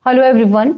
Hello everyone,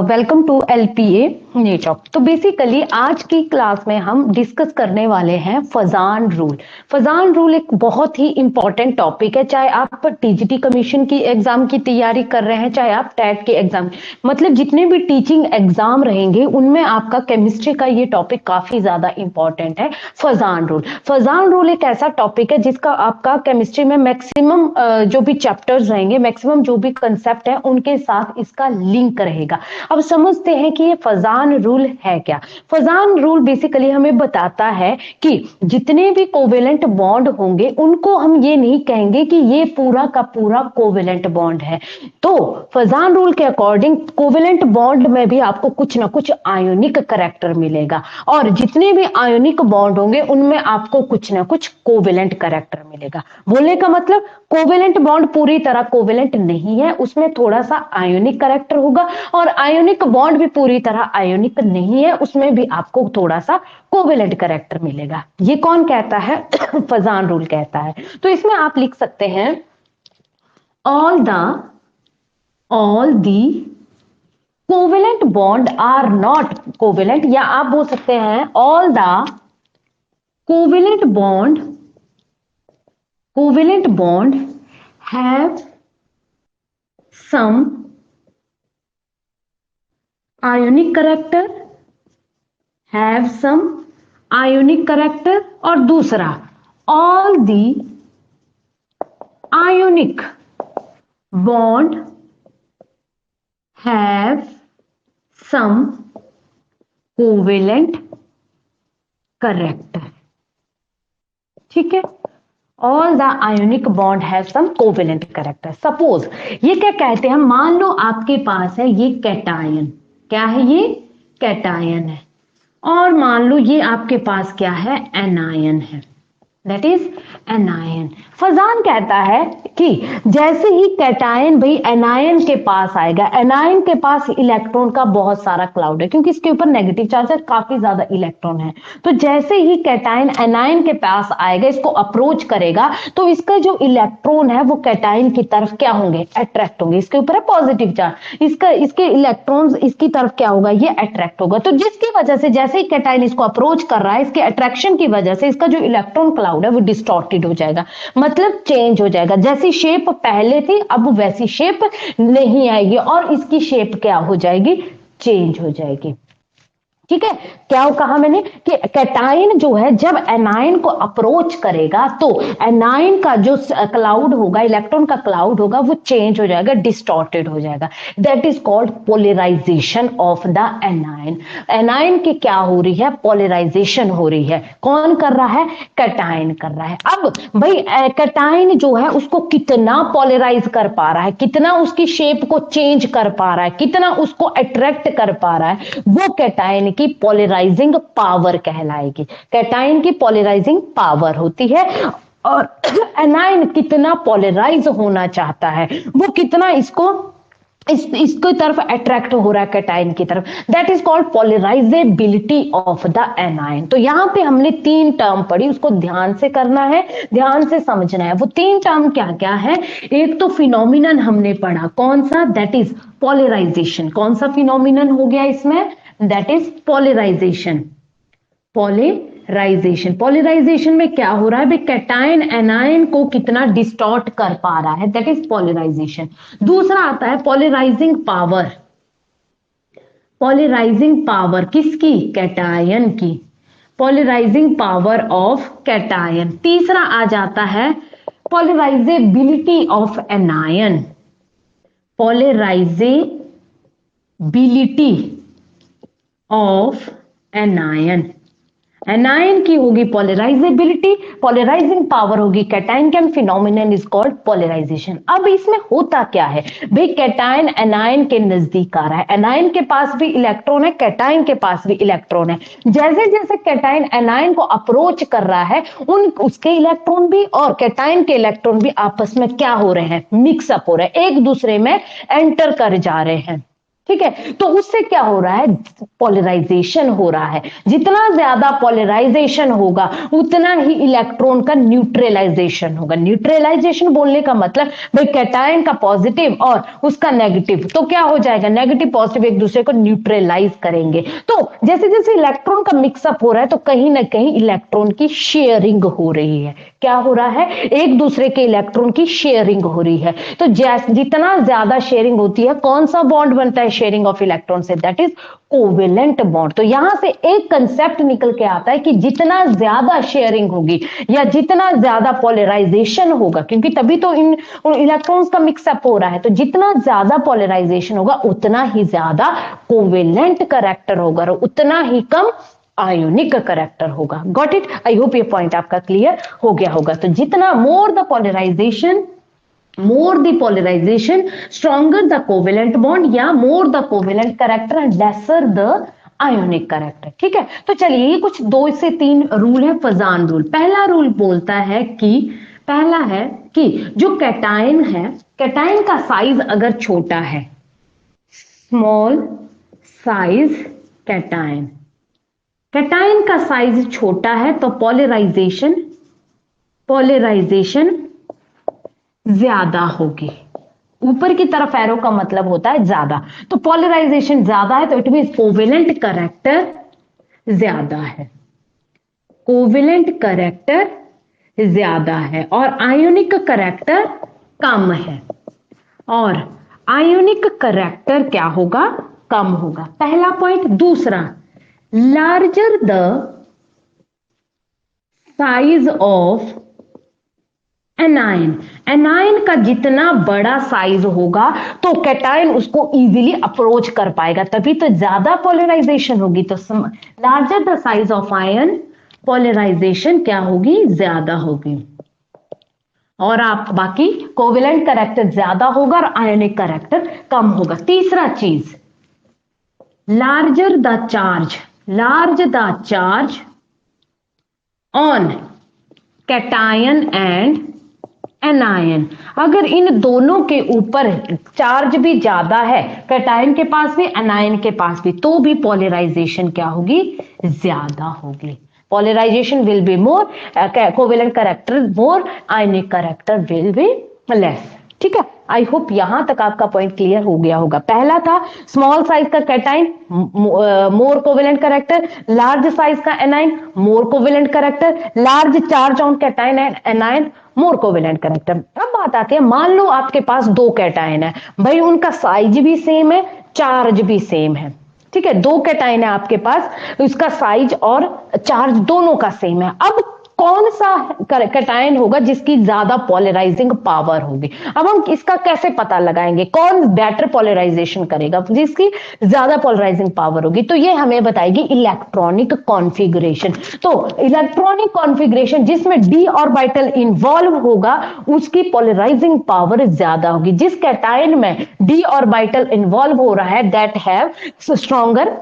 welcome to LPA नेटॉक। तो basically आज की क्लास में हम डिस्कस करने वाले हैं फजान रूल। फजान रूल एक बहुत ही इंपॉर्टेंट टॉपिक है, चाहे आप टीजीटी कमीशन की एग्जाम की तैयारी कर रहे हैं, चाहे आप टेट के एग्जाम, मतलब जितने भी टीचिंग एग्जाम रहेंगे उनमें आपका केमिस्ट्री का ये टॉपिक काफी ज्यादा इंपॉर्टेंट है। फजान रूल, फजान रूल एक ऐसा टॉपिक है जिसका आपका केमिस्ट्री में मैक्सिमम जो भी चैप्टर्स रहेंगे, मैक्सिमम जो भी कंसेप्ट है उनके साथ इसका लिंक रहेगा। अब समझते हैं कि ये फजान रूल है क्या। फजान रूल बेसिकली हमें बताता है कि जितने भी कोवेलेंट बॉन्ड होंगे उनको हम ये नहीं कहेंगे कि ये पूरा का पूरा कोवेलेंट बॉन्ड है। तो फजान रूल के अकॉर्डिंग कोवेलेंट बॉन्ड में भी आपको कुछ ना कुछ आयोनिक करैक्टर मिलेगा, और जितने भी आयोनिक बॉन्ड होंगे उनमें आपको कुछ ना कुछ कोवेलेंट करैक्टर मिलेगा। बोलने का मतलब कोवेलेंट बॉन्ड पूरी तरह कोवेलेंट नहीं है, उसमें थोड़ा सा आयोनिक करैक्टर होगा, और आयोनिक बॉन्ड भी पूरी तरह आयोनिक नहीं है, उसमें भी आपको थोड़ा सा कोवेलेंट करैक्टर मिलेगा। ये कौन कहता है? फजान रूल कहता है। तो इसमें आप लिख सकते हैं all the covalent bond are not covalent, या आप बोल सकते हैं all the covalent bond have some ionic character, और दूसरा all the ionic bond have some covalent character। ठीक है, all the ionic bond have some covalent character. Suppose ये क्या कहते हैं, मान लो आपके पास है ये कैटायन, क्या है ये? कैटायन है, और मान लो ये आपके पास क्या है? एनायन है, दैट इज एनायन। फजान कहता है कि जैसे ही कैटायन भाई एनायन के पास आएगा, एनायन के पास इलेक्ट्रॉन का बहुत सारा क्लाउड है क्योंकि इसके ऊपर नेगेटिव चार्ज है, काफी ज्यादा इलेक्ट्रॉन है। तो जैसे ही कैटायन एनायन के पास आएगा, इसको अप्रोच करेगा, तो इसका जो इलेक्ट्रॉन है वो कैटायन की तरफ क्या होंगे? अट्रैक्ट होंगे। इसके ऊपर है पॉजिटिव चार्ज, इसके इलेक्ट्रॉन्स इसकी तरफ क्या होगा? ये अट्रैक्ट होगा। तो जिसकी वजह से जैसे ही कैटायन इसको अप्रोच कर रहा है, इसके अट्रैक्शन की वजह से इसका जो इलेक्ट्रॉन क्लाउड है वो डिस्टॉर्टेड हो जाएगा, मतलब चेंज हो जाएगा। जैसी शेप पहले थी अब वैसी शेप नहीं आएगी, और इसकी शेप क्या हो जाएगी? चेंज हो जाएगी। ठीक है, क्या कहा मैंने कि कैटायन जो है जब एनायन को अप्रोच करेगा तो एनायन का जो क्लाउड होगा, इलेक्ट्रॉन का क्लाउड होगा, वो चेंज हो जाएगा, डिस्टॉर्टेड हो जाएगा। That is called polarization of the anion. Anion की क्या हो रही है? पोलराइजेशन हो रही है। कौन कर रहा है? कैटायन कर रहा है। अब भाई कैटायन जो है उसको कितना पोलराइज कर पा रहा है, कितना उसकी शेप को चेंज कर पा रहा है, कितना उसको अट्रैक्ट कर पा रहा है, वो कैटायन की पॉलराइजिंग पावर कहलाएगी। कैटायन की पॉलराइजिंग पावर होती है, और एनायन कितना पॉलराइज होना चाहता है, वो कितना इसकी तरफ अट्रैक्ट हो रहा है कैटायन की तरफ, that is called polarisability of the anion. तो यहां पे हमने 3 टर्म पढ़ी, उसको ध्यान से करना है, ध्यान से समझना है। वो 3 टर्म क्या क्या है? एक तो फिनोमिनन हमने पढ़ा, कौन सा? That is polarisation. कौन सा फिनोमिनन हो गया इसमें? That is पॉलराइजेशन। पॉलराइजेशन में क्या हो रहा है? कैटायन एनायन को कितना डिस्टॉर्ट कर पा रहा है, दैट इज पॉलराइजेशन। दूसरा आता है पॉलराइजिंग पावर। पॉलराइजिंग पावर किसकी? कैटायन की। Polarising power of cation. तीसरा आ जाता है polarisability of anion. Polarisability of anion. Anion की होगी पॉलराइजेबिलिटी, पॉलराइजिंग पावर होगी कैटायन की, फिनोमिनन इज कॉल्ड पॉलराइजेशन। अब इसमें होता क्या है भाई? कैटायन एनायन के नजदीक आ रहा है, एनायन के पास भी इलेक्ट्रॉन है, कैटायन के पास भी इलेक्ट्रॉन है। जैसे जैसे कैटायन एनायन को अप्रोच कर रहा है, उसके इलेक्ट्रॉन भी और कैटायन के इलेक्ट्रॉन भी आपस में क्या हो रहे हैं? मिक्सअप हो रहे हैं, एक दूसरे में एंटर कर जा रहे हैं। ठीक है, तो उससे क्या हो रहा है, पोलराइजेशन हो रहा है। जितना ज्यादा पोलराइजेशन होगा उतना ही इलेक्ट्रॉन का न्यूट्रलाइजेशन होगा। न्यूट्रलाइजेशन बोलने का मतलब भाई कैटायन का पॉजिटिव और उसका नेगेटिव, तो क्या हो जाएगा, नेगेटिव पॉजिटिव एक दूसरे को न्यूट्रलाइज करेंगे। तो जैसे जैसे इलेक्ट्रॉन का मिक्सअप हो रहा है तो कहीं ना कहीं इलेक्ट्रॉन की शेयरिंग हो रही है। क्या हो रहा है, एक दूसरे के इलेक्ट्रॉन की शेयरिंग हो रही है। तो जितना ज्यादा शेयरिंग होती है, कौन सा बॉन्ड बनता है शेयरिंग ऑफ इलेक्ट्रॉन से, दैट इज कोवेलेंट बॉन्ड। तो यहां से एक कंसेप्ट निकल के आता है कि जितना ज्यादा शेयरिंग होगी या जितना ज्यादा पोलराइजेशन होगा, क्योंकि तभी तो इन इलेक्ट्रॉन्स का मिक्सअप हो रहा है, तो जितना ज्यादा पोलराइजेशन होगा उतना ही ज्यादा कोवेलेंट कैरेक्टर होगा और उतना ही कम आयोनिक कैरेक्टर होगा। Got it? आई होप ये पॉइंट आपका क्लियर हो गया होगा। तो जितना more the polarization, stronger the covalent bond या more the covalent character and lesser the ionic character। ठीक है, तो चलिए ये कुछ 2 से 3 रूल है फजान रूल। पहला रूल बोलता है कि, पहला है कि जो कैटायन है, कैटायन का साइज अगर छोटा है, स्मॉल साइज कैटायन, कैटायन का साइज छोटा है तो पोलराइजेशन ज्यादा होगी। ऊपर की तरफ एरो का मतलब होता है ज्यादा, तो पोलराइजेशन ज्यादा है तो इट मीन कोवेलेंट कैरेक्टर ज्यादा है, कोवेलेंट कैरेक्टर ज्यादा है और आयोनिक कैरेक्टर कम है। और आयोनिक कैरेक्टर क्या होगा, कम होगा। पहला पॉइंट। दूसरा, larger the size of anion, anion का जितना बड़ा साइज होगा तो कैटायन उसको इजीली अप्रोच कर पाएगा, तभी तो ज्यादा पोलराइजेशन होगी। तो larger the size of ion, polarization क्या होगी, ज्यादा होगी। और आप बाकी कोवेलेंट कैरेक्टर ज्यादा होगा और आयोनिक कैरेक्टर कम होगा। तीसरा चीज, larger the charge on cation and anion, अगर इन दोनों के ऊपर चार्ज भी ज्यादा है, कैटायन के पास भी एनायन के पास भी, तो भी पोलराइजेशन क्या होगी, ज्यादा होगी। Polarization will be more, covalent character more, ionic character will be less. ठीक है, आई होप यहां तक आपका पॉइंट क्लियर हो गया होगा। पहला था स्मॉल साइज का कैटायन मोर कोवेलेंट कैरेक्टर, लार्ज साइज का anion more covalent character, large charge on cation and anion more covalent character. अब बात आती है, मान लो आपके पास 2 कैटायन है, भाई उनका साइज भी सेम है, चार्ज भी सेम है। ठीक है, 2 कैटायन है आपके पास, उसका साइज और चार्ज दोनों का सेम है। अब कौन सा कैटायन होगा जिसकी ज्यादा पोलराइजिंग पावर होगी? अब हम इसका कैसे पता लगाएंगे, कौन बेटर पोलराइजेशन करेगा, जिसकी ज्यादा पोलराइजिंग पावर होगी? तो ये हमें बताएगी इलेक्ट्रॉनिक कॉन्फ़िगरेशन। तो इलेक्ट्रॉनिक कॉन्फ़िगरेशन जिसमें डी ऑर्बिटल इन्वॉल्व होगा उसकी पोलराइजिंग पावर ज्यादा होगी। जिस कैटायन में डी ऑर्बिटल इन्वॉल्व हो रहा है दैट हैव स्ट्रॉन्गर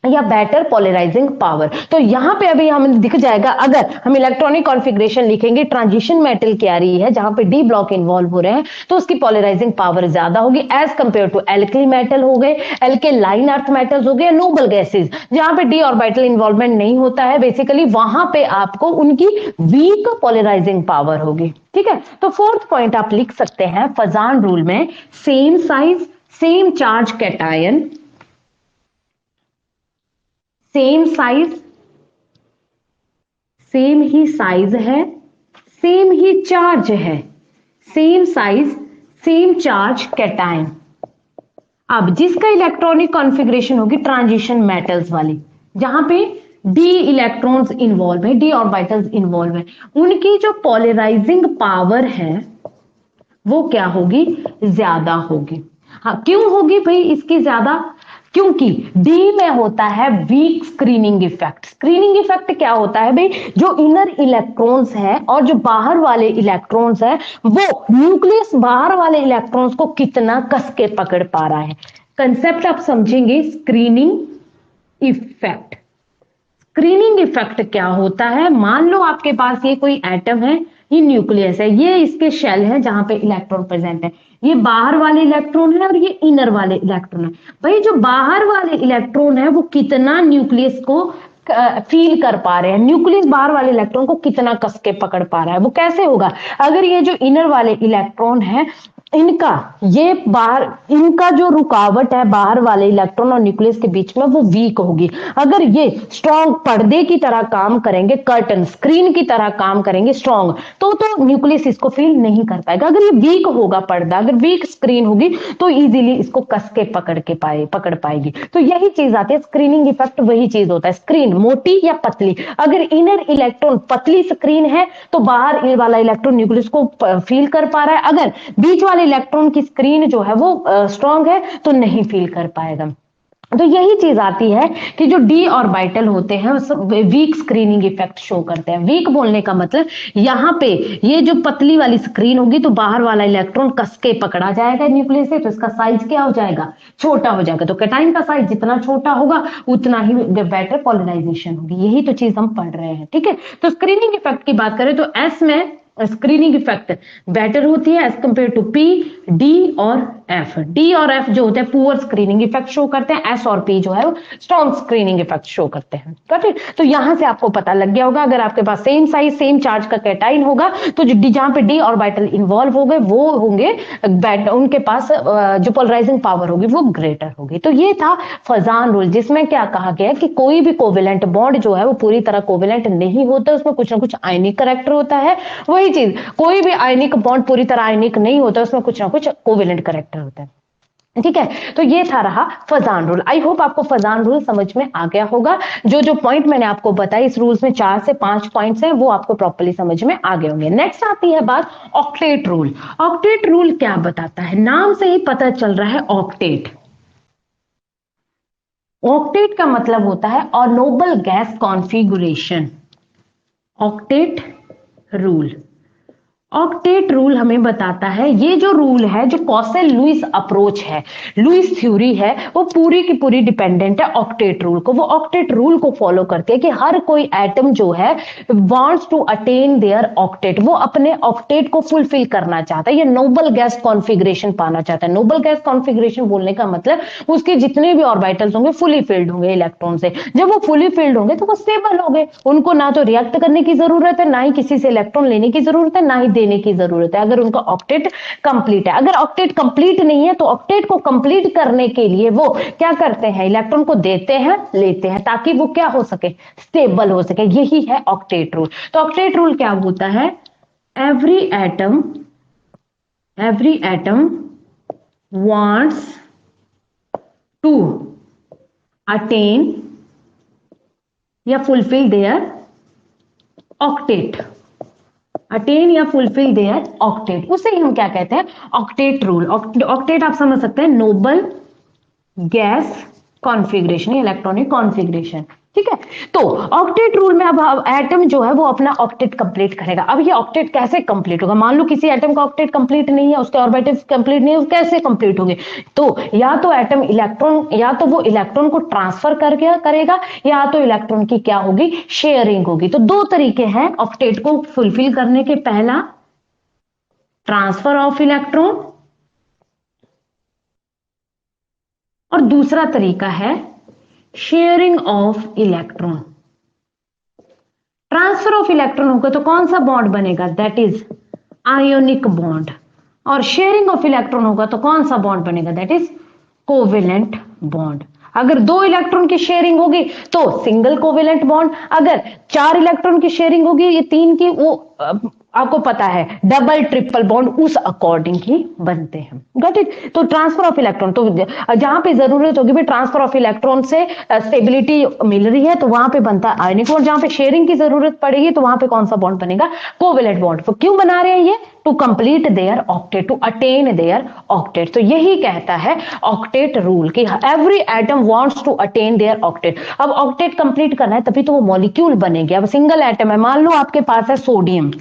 या बेटर पोलराइजिंग पावर। तो यहां पे अभी हमें दिख जाएगा, अगर हम इलेक्ट्रॉनिक कॉन्फ़िगरेशन लिखेंगे, ट्रांजिशन मेटल की आ रही है जहां पे डी ब्लॉक इन्वॉल्व हो रहे हैं, तो उसकी पोलराइजिंग पावर ज्यादा होगी as compare to alkali metal हो गए, एल्केलाइन अर्थ मेटल्स हो गए, नोबल गैसेज जहां पे डी ऑर्बिटल इन्वॉल्वमेंट नहीं होता है बेसिकली, वहां पे आपको उनकी वीक पोलराइजिंग पावर होगी। ठीक है, तो 4th पॉइंट आप लिख सकते हैं फजान रूल में, same size same charge cation, same size, same ही साइज है, सेम ही चार्ज है, same size same charge cation. अब जिसका इलेक्ट्रॉनिक कॉन्फ़िगरेशन होगी ट्रांजिशन मेटल्स वाली, जहां पे डी इलेक्ट्रॉन्स इन्वॉल्व है, डी ऑर्बिटल्स इन्वॉल्व है, उनकी जो पोलराइजिंग पावर है वो क्या होगी, ज्यादा होगी। हाँ, क्यों होगी भाई इसकी ज्यादा? क्योंकि डी में होता है weak screening effect. Screening effect क्या होता है भाई, जो इनर इलेक्ट्रॉन्स है और जो बाहर वाले इलेक्ट्रॉन्स है, वो न्यूक्लियस बाहर वाले इलेक्ट्रॉन्स को कितना कस के पकड़ पा रहा है। कंसेप्ट आप समझेंगे, स्क्रीनिंग इफेक्ट। स्क्रीनिंग इफेक्ट क्या होता है, मान लो आपके पास ये कोई एटम है, ये न्यूक्लियस है, ये इसके शेल है जहां पे इलेक्ट्रॉन प्रेजेंट है। ये बाहर वाले इलेक्ट्रॉन है और ये इनर वाले इलेक्ट्रॉन है। भाई जो बाहर वाले इलेक्ट्रॉन है वो कितना न्यूक्लियस को फील कर पा रहे हैं, न्यूक्लियस बाहर वाले इलेक्ट्रॉन को कितना कस के पकड़ पा रहा है, वो कैसे होगा? अगर ये जो इनर वाले इलेक्ट्रॉन है इनका ये बाहर, इनका जो रुकावट है बाहर वाले इलेक्ट्रॉन और न्यूक्लियस के बीच में वो वीक होगी। अगर ये स्ट्रॉन्ग पर्दे की तरह काम करेंगे, कर्टन स्क्रीन की तरह काम करेंगे स्ट्रॉन्ग, तो न्यूक्लियस इसको फील नहीं कर पाएगा। अगर ये वीक होगा पर्दा, अगर वीक स्क्रीन होगी तो इजीली इसको कस के पकड़ पाएगी। तो यही चीज आती है स्क्रीनिंग इफेक्ट, वही चीज होता है। स्क्रीन मोटी या पतली, अगर इनर इलेक्ट्रॉन पतली स्क्रीन है तो बाहर वाला इलेक्ट्रॉन न्यूक्लियस को फील कर पा रहा है, अगर बीच वाले इलेक्ट्रॉन की स्क्रीन जो है वो स्ट्रांग है तो नहीं फील कर पाएगा। तो यही चीज आती है कि जो डी ऑर्बिटल होते हैं वीक स्क्रीनिंग इफेक्ट शो करते हैं। वीक बोलने का मतलब यहां पे ये जो पतली वाली स्क्रीन होगी तो बाहर वाला इलेक्ट्रॉन कस के पकड़ा जाएगा न्यूक्लियस से, तो इसका साइज क्या हो जाएगा? छोटा हो जाएगा। तो कैटाइन का साइज जितना छोटा होगा उतना ही बेटर पोलराइजेशन होगी। यही तो चीज हम पढ़ रहे हैं, ठीक है। तो स्क्रीनिंग इफेक्ट की बात करें तो एस में स्क्रीनिंग इफेक्ट बेटर होती है as compare to P, D और एफ। डी और एफ जो होते हैं पुअर स्क्रीनिंग इफेक्ट शो करते हैं, एस और पी जो है वो स्ट्रॉन्ग स्क्रीनिंग इफेक्ट शो करते हैं। ठीक, तो यहां से आपको पता लग गया होगा अगर आपके पास सेम साइज सेम चार्ज का कैटाइन होगा तो जहां पे डी ऑर्बिटल इन्वॉल्व हो गए वो होंगे उनके पास जो पोलराइजिंग पावर होगी वो ग्रेटर होगी। तो ये था फजान रूल, जिसमें क्या कहा गया कि कोई भी कोवेलेंट बॉन्ड जो है वो पूरी तरह कोवेलेंट नहीं होता, उसमें कुछ ना कुछ आयनिक करैक्टर होता है। वही चीज कोई भी आयनिक बॉन्ड पूरी तरह आयनिक नहीं होता, उसमें कुछ ना कुछ कोवेलेंट करैक्टर होता है। ठीक है, तो ये था रहा फजान रूल। आई होप आपको फजान रूल समझ में आ गया होगा। जो जो पॉइंट मैंने आपको बताई इस रूल्स में 4 से 5 पॉइंट्स हैं वो आपको प्रॉपर्ली समझ में आ गए होंगे। नेक्स्ट आती है बात ऑक्टेट रूल। ऑक्टेट रूल क्या बताता है? नाम से ही पता चल रहा है ऑक्टेट। ऑक्टेट का मतलब होता है और noble gas configuration. Octet rule, octet rule हमें बताता है, ये जो रूल है जो कॉसेल लुईस अप्रोच है, लुईस थ्योरी है, वो पूरी की पूरी डिपेंडेंट है ऑक्टेट रूल को। वो ऑक्टेट रूल को फॉलो करते हैं कि हर कोई एटम जो है wants to attain their octet, वो अपने ऑक्टेट को फुलफिल करना चाहता है, ये नोबल गैस कॉन्फ़िगरेशन पाना चाहता है। नोबल गैस कॉन्फ़िगरेशन बोलने का मतलब उसके जितने भी ऑर्बिटल्स होंगे फुली फिल्ड होंगे इलेक्ट्रॉन से। जब वो फुली फिल्ड होंगे तो वो स्टेबल होंगे, उनको ना तो रिएक्ट करने की जरूरत है, ना ही किसी से इलेक्ट्रॉन लेने की जरूरत है, ना ही देने की जरूरत है, अगर उनका ऑक्टेट कंप्लीट है। अगर ऑक्टेट कंप्लीट नहीं है तो ऑक्टेट को कंप्लीट करने के लिए वो क्या करते हैं? इलेक्ट्रॉन को देते हैं, लेते हैं, ताकि वो क्या हो सके? स्टेबल हो सके। यही है ऑक्टेट रूल। तो ऑक्टेट रूल क्या होता है? Every atom wants to attain या फुलफिल देयर ऑक्टेट, अटेन या फुलफिल देयर ऑक्टेट, उसे हम क्या कहते हैं? Octet rule. ऑक्टेट आप समझ सकते हैं noble gas configuration, electronic configuration. ठीक है, तो ऑक्टेट रूल में अब एटम जो है वो अपना ऑक्टेट कंप्लीट करेगा। अब ये ऑक्टेट कैसे कंप्लीट होगा? मान लो किसी एटम का ऑक्टेट कंप्लीट नहीं है, उसके ऑर्बिटल्स कंप्लीट नहीं है, वो कैसे कंप्लीट होंगे? तो या तो एटम इलेक्ट्रॉन, या तो वो इलेक्ट्रॉन को ट्रांसफर करके करेगा, या तो इलेक्ट्रॉन की क्या होगी? शेयरिंग होगी। तो 2 तरीके हैं ऑक्टेट को फुलफिल करने के। पहला ट्रांसफर ऑफ इलेक्ट्रॉन और दूसरा तरीका है sharing of electron. Transfer of electron होगा तो कौन सा बॉन्ड बनेगा? That is ionic bond. और शेयरिंग ऑफ इलेक्ट्रॉन होगा तो कौन सा बॉन्ड बनेगा? That is covalent bond. अगर 2 इलेक्ट्रॉन की शेयरिंग होगी तो सिंगल कोवेलेंट बॉन्ड, अगर 4 इलेक्ट्रॉन की शेयरिंग होगी, ये 3 की, वो आपको पता है डबल ट्रिपल बॉन्ड उस अकॉर्डिंग ही बनते हैं। Got it? तो ट्रांसफर ऑफ इलेक्ट्रॉन, तो जहां पे जरूरत होगी भी ट्रांसफर ऑफ इलेक्ट्रॉन से स्टेबिलिटी मिल रही है तो वहां पे बनता है आयनिक बॉन्ड। जहां पे शेयरिंग की जरूरत पड़ेगी तो वहां पे कौन सा बॉन्ड बनेगा? Covalent bond. तो क्यों बना रहे हैं ये? To complete their octet, to attain their octet. तो यही कहता है ऑक्टेट रूल कि every atom wants to attain their octet. अब ऑक्टेट कंप्लीट करना है तभी तो वो मॉलिक्यूल बनेंगे। अब सिंगल एटम है, मान लो आपके पास है सोडियम,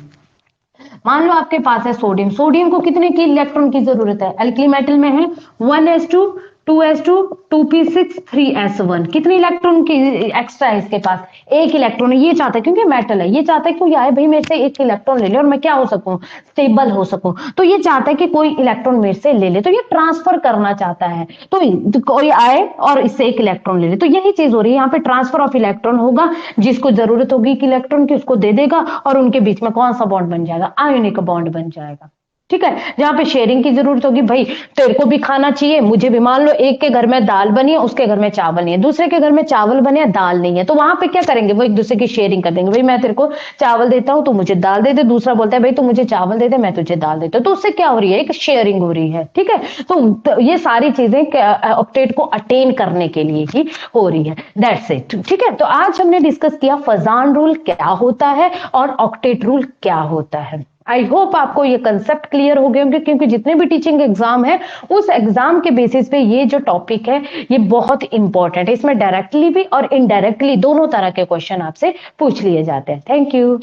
मान लो आपके पास है सोडियम। सोडियम को कितने की इलेक्ट्रॉन की जरूरत है? एल्कली मेटल में है 1s2 2s2 2p6 3s1, कितनी इलेक्ट्रॉन की एक्स्ट्रा है इसके पास, एक इलेक्ट्रॉन है। ये चाहता है क्योंकि मेटल है, ये चाहता है क्यों आए भाई मेरे से एक इलेक्ट्रॉन ले ले और मैं क्या हो सकूं, स्टेबल हो सकूं। तो ये चाहता है कि कोई इलेक्ट्रॉन मेरे से ले ले, तो ये ट्रांसफर करना चाहता है। तो कोई आए और इससे एक इलेक्ट्रॉन ले ले, तो यही चीज हो रही है यहाँ पे, ट्रांसफर ऑफ इलेक्ट्रॉन होगा। जिसको जरूरत होगी कि इलेक्ट्रॉन की उसको दे देगा और उनके बीच में कौन सा बॉन्ड बन जाएगा, आयोनिक बॉन्ड बन जाएगा। ठीक है, जहां पे शेयरिंग की जरूरत होगी, भाई तेरे को भी खाना चाहिए, मुझे भी, मान लो एक के घर में दाल बनी है, उसके घर में चावल नहीं है, दूसरे के घर में चावल बने हैं दाल नहीं है, तो वहां पे क्या करेंगे, वो एक दूसरे की शेयरिंग कर देंगे। भाई मैं तेरे को चावल देता हूं, तो मुझे दाल दे दे, दूसरा बोलता है भाई तू मुझे चावल दे दे, मैं तुझे दाल देता हूं, तो उससे क्या हो रही है, एक शेयरिंग हो रही है। ठीक है, तो ये सारी चीजें ऑक्टेट को अटेन करने के लिए ही हो रही है। That's it. ठीक है, तो आज हमने डिस्कस किया फजान रूल क्या होता है और ऑक्टेट रूल क्या होता है। आई होप आपको ये कंसेप्ट क्लियर हो गए होंगे, क्योंकि जितने भी टीचिंग एग्जाम है उस एग्जाम के बेसिस पे ये जो टॉपिक है ये बहुत इंपॉर्टेंट है। इसमें डायरेक्टली भी और इनडायरेक्टली दोनों तरह के क्वेश्चन आपसे पूछ लिए जाते हैं। Thank you.